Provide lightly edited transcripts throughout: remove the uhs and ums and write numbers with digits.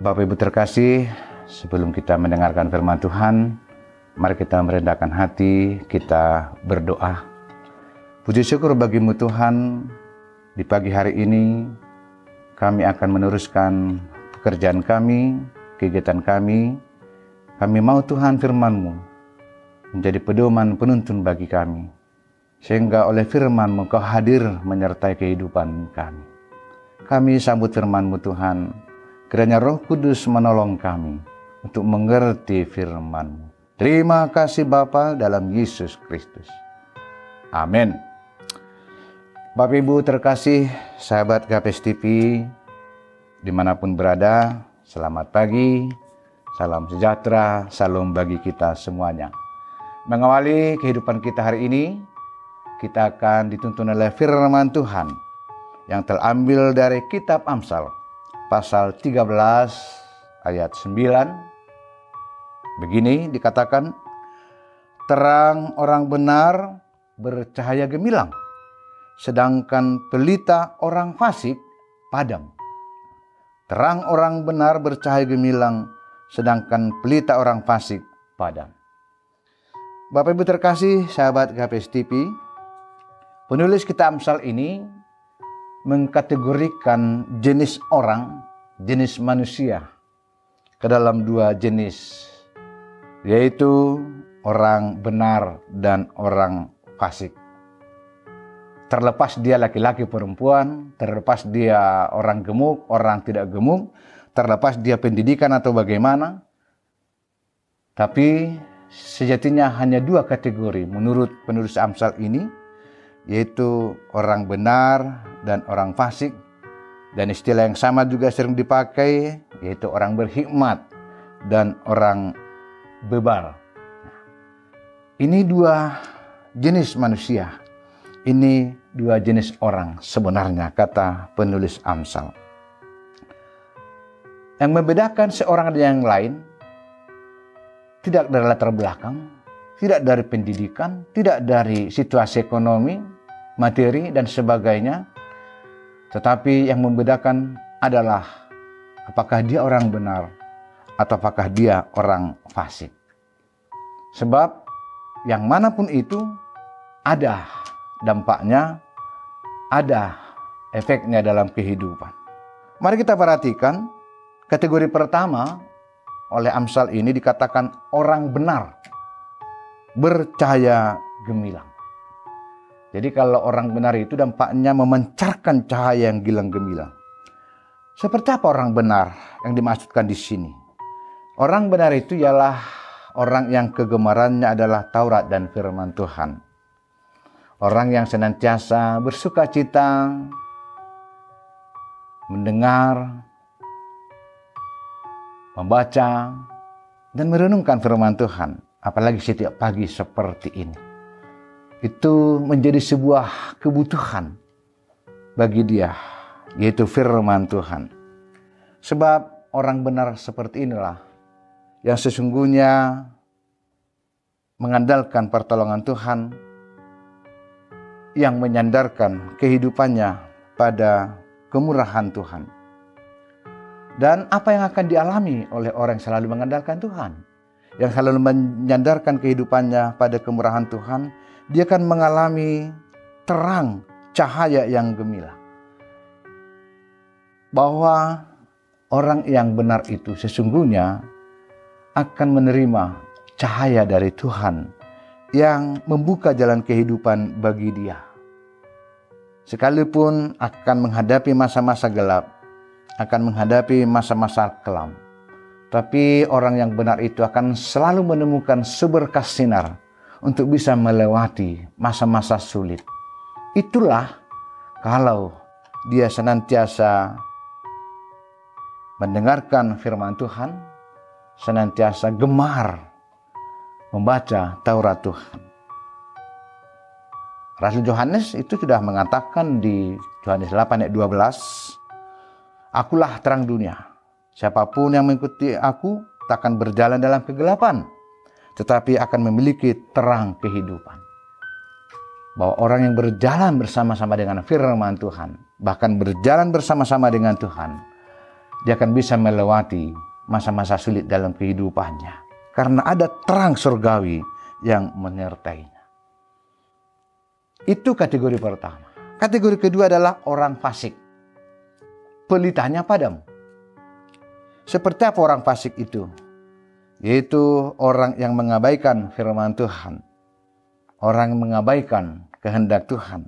Bapak Ibu terkasih, sebelum kita mendengarkan firman Tuhan, mari kita merendahkan hati, kita berdoa. Puji syukur bagimu Tuhan, di pagi hari ini kami akan meneruskan pekerjaan kami, kegiatan kami. Kami mau Tuhan firman-Mu menjadi pedoman penuntun bagi kami, sehingga oleh firman-Mu Kau hadir menyertai kehidupan kami. Kami sambut firman-Mu Tuhan, kiranya Roh Kudus menolong kami untuk mengerti firman-Mu. Terima kasih Bapa dalam Yesus Kristus. Amin. Bapak Ibu terkasih, sahabat KPS TV, dimanapun berada, selamat pagi, salam sejahtera, salam bagi kita semuanya. Mengawali kehidupan kita hari ini, kita akan dituntun oleh firman Tuhan yang terambil dari kitab Amsal, pasal 13 ayat 9. Begini dikatakan, terang orang benar bercahaya gemilang, sedangkan pelita orang fasik padam. Terang orang benar bercahaya gemilang, sedangkan pelita orang fasik padam. Bapak Ibu terkasih, sahabat KPS TV, penulis kitab Amsal ini mengkategorikan jenis orang, jenis manusia ke dalam dua jenis, yaitu orang benar dan orang fasik. Terlepas dia laki-laki perempuan, terlepas dia orang gemuk, orang tidak gemuk, terlepas dia pendidikan atau bagaimana, tapi sejatinya hanya dua kategori menurut penulis Amsal ini, yaitu orang benar dan orang fasik. Dan istilah yang sama juga sering dipakai, yaitu orang berhikmat dan orang bebal. Ini dua jenis manusia, ini dua jenis orang sebenarnya, kata penulis Amsal. Yang membedakan seorang dengan yang lain tidak dari latar belakang, tidak dari pendidikan, tidak dari situasi ekonomi, materi, dan sebagainya. Tetapi yang membedakan adalah apakah dia orang benar atau apakah dia orang fasik. Sebab yang manapun itu ada dampaknya, ada efeknya dalam kehidupan. Mari kita perhatikan kategori pertama oleh Amsal ini dikatakan orang benar bercahaya gemilang. Jadi kalau orang benar itu dampaknya memancarkan cahaya yang gilang gemilang. Seperti apa orang benar yang dimaksudkan di sini? Orang benar itu ialah orang yang kegemarannya adalah Taurat dan firman Tuhan. Orang yang senantiasa bersuka cita mendengar, membaca, dan merenungkan firman Tuhan. Apalagi setiap pagi seperti ini. Itu menjadi sebuah kebutuhan bagi dia, yaitu firman Tuhan. Sebab orang benar seperti inilah yang sesungguhnya mengandalkan pertolongan Tuhan, yang menyandarkan kehidupannya pada kemurahan Tuhan. Dan apa yang akan dialami oleh orang yang selalu mengandalkan Tuhan, yang selalu menyandarkan kehidupannya pada kemurahan Tuhan, dia akan mengalami terang, cahaya yang gemilang. Bahwa orang yang benar itu sesungguhnya akan menerima cahaya dari Tuhan yang membuka jalan kehidupan bagi dia. Sekalipun akan menghadapi masa-masa gelap, akan menghadapi masa-masa kelam, tapi orang yang benar itu akan selalu menemukan seberkas sinar untuk bisa melewati masa-masa sulit. Itulah kalau dia senantiasa mendengarkan firman Tuhan, senantiasa gemar membaca Taurat Tuhan. Rasul Yohanes itu sudah mengatakan di Yohanes 8 ayat 12, Akulah terang dunia. Siapapun yang mengikuti aku tak akan berjalan dalam kegelapan, tetapi akan memiliki terang kehidupan. Bahwa orang yang berjalan bersama-sama dengan firman Tuhan, bahkan berjalan bersama-sama dengan Tuhan, dia akan bisa melewati masa-masa sulit dalam kehidupannya. Karena ada terang surgawi yang menyertainya. Itu kategori pertama. Kategori kedua adalah orang fasik. Pelitanya padam. Seperti apa orang fasik itu? Yaitu orang yang mengabaikan firman Tuhan. Orang yang mengabaikan kehendak Tuhan.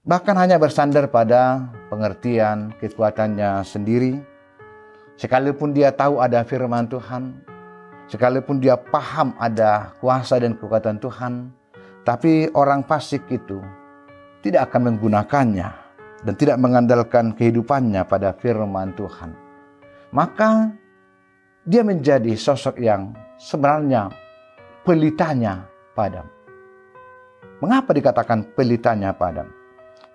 Bahkan hanya bersandar pada pengertian kekuatannya sendiri. Sekalipun dia tahu ada firman Tuhan, sekalipun dia paham ada kuasa dan kekuatan Tuhan, tapi orang fasik itu tidak akan menggunakannya dan tidak mengandalkan kehidupannya pada firman Tuhan. Maka dia menjadi sosok yang sebenarnya pelitanya padam. Mengapa dikatakan pelitanya padam?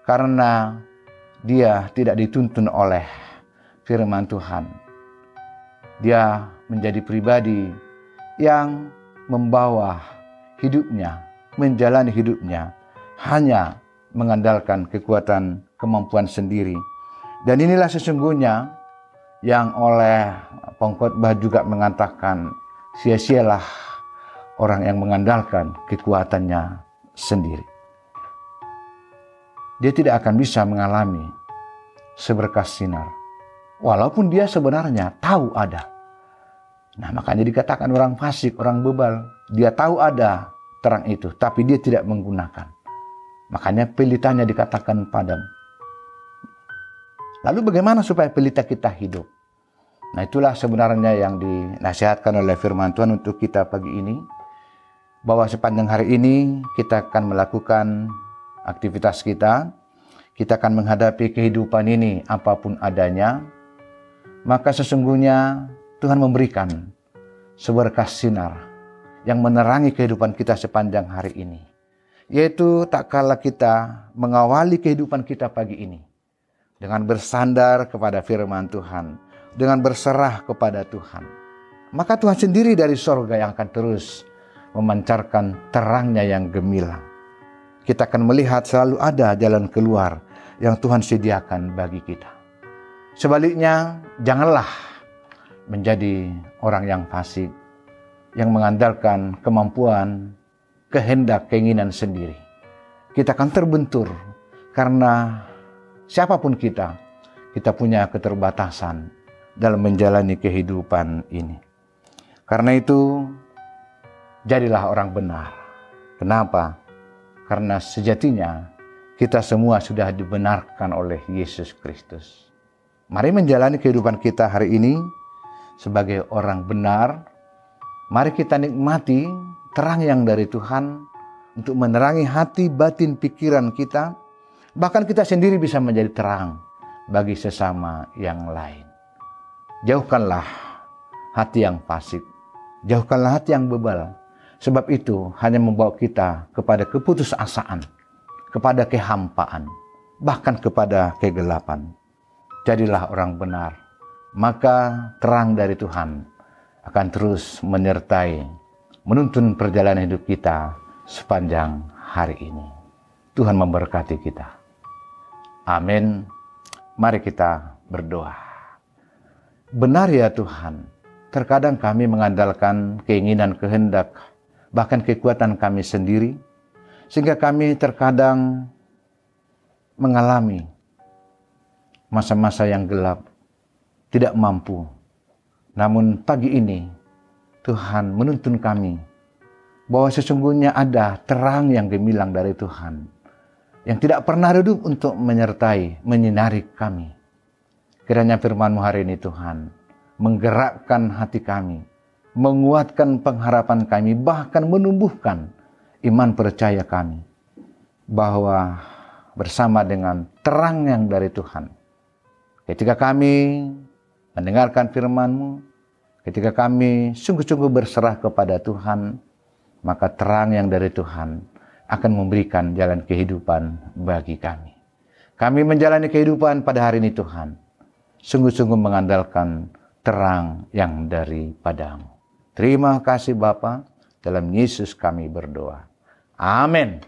Karena dia tidak dituntun oleh firman Tuhan. Dia menjadi pribadi yang membawa hidupnya, menjalani hidupnya hanya mengandalkan kekuatan kemampuan sendiri. Dan inilah sesungguhnya yang oleh pengkhotbah juga mengatakan, sia-sialah orang yang mengandalkan kekuatannya sendiri. Dia tidak akan bisa mengalami seberkas sinar, walaupun dia sebenarnya tahu ada. Nah, makanya dikatakan orang fasik, orang bebal. Dia tahu ada terang itu, tapi dia tidak menggunakan. Makanya pelitanya dikatakan padam. Lalu bagaimana supaya pelita kita hidup? Nah, itulah sebenarnya yang dinasihatkan oleh firman Tuhan untuk kita pagi ini. Bahwa sepanjang hari ini kita akan melakukan aktivitas kita. Kita akan menghadapi kehidupan ini apapun adanya. Maka sesungguhnya Tuhan memberikan seberkas sinar yang menerangi kehidupan kita sepanjang hari ini. Yaitu tak kala kita mengawali kehidupan kita pagi ini dengan bersandar kepada firman Tuhan, dengan berserah kepada Tuhan. Maka Tuhan sendiri dari sorga yang akan terus memancarkan terangnya yang gemilang. Kita akan melihat selalu ada jalan keluar yang Tuhan sediakan bagi kita. Sebaliknya, janganlah menjadi orang yang fasik, yang mengandalkan kemampuan, kehendak, keinginan sendiri. Kita akan terbentur karena siapapun kita punya keterbatasan dalam menjalani kehidupan ini. Karena itu, jadilah orang benar. Kenapa? Karena sejatinya kita semua sudah dibenarkan oleh Yesus Kristus. Mari menjalani kehidupan kita hari ini sebagai orang benar. Mari kita nikmati terang yang dari Tuhan untuk menerangi hati, batin, pikiran kita. Bahkan kita sendiri bisa menjadi terang bagi sesama yang lain. Jauhkanlah hati yang fasik, jauhkanlah hati yang bebal. Sebab itu hanya membawa kita kepada keputusasaan, kepada kehampaan, bahkan kepada kegelapan. Jadilah orang benar, maka terang dari Tuhan akan terus menyertai, menuntun perjalanan hidup kita sepanjang hari ini. Tuhan memberkati kita. Amin. Mari kita berdoa. Benar ya Tuhan, terkadang kami mengandalkan keinginan, kehendak, bahkan kekuatan kami sendiri, sehingga kami terkadang mengalami masa-masa yang gelap, tidak mampu. Namun pagi ini, Tuhan menuntun kami bahwa sesungguhnya ada terang yang gemilang dari Tuhan, yang tidak pernah redup untuk menyertai, menyinari kami. Kiranya firman-Mu hari ini Tuhan, menggerakkan hati kami, menguatkan pengharapan kami, bahkan menumbuhkan iman percaya kami, bahwa bersama dengan terang yang dari Tuhan, ketika kami mendengarkan firman-Mu, ketika kami sungguh-sungguh berserah kepada Tuhan, maka terang yang dari Tuhan akan memberikan jalan kehidupan bagi kami. Kami menjalani kehidupan pada hari ini Tuhan, sungguh-sungguh mengandalkan terang yang daripada-Mu. Terima kasih Bapa, dalam Yesus kami berdoa. Amin.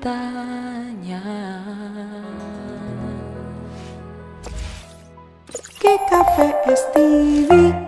katanya. GKPS TV.